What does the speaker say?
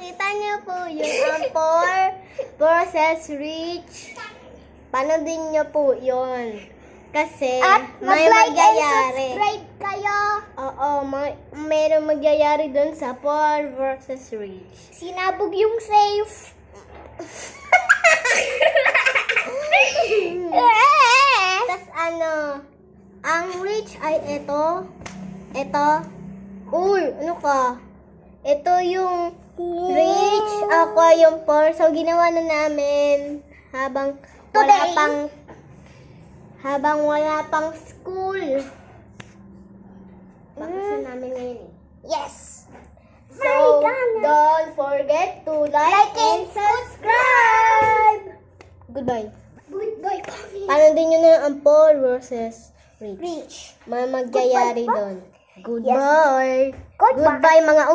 Nakita niyo po yung poor versus rich. Panoodin niyo po yun. Kasi may magyayari. Subscribe kayo. Oo, mayroong magyayari dun sa poor versus rich. Sinabog yung safe. Tas ang rich ay ito. Uy, ano ka? Ito yung rich, ako yung poor. So, ginawa na namin habang wala pang school. Bakasyon namin ngayon eh. Yes. So, don't forget to like and subscribe! Goodbye. Goodbye. Panoodin nyo na ang poor versus rich. Rich. May magyayari Goodbye ba? doon. Goodbye. Goodbye. Goodbye mga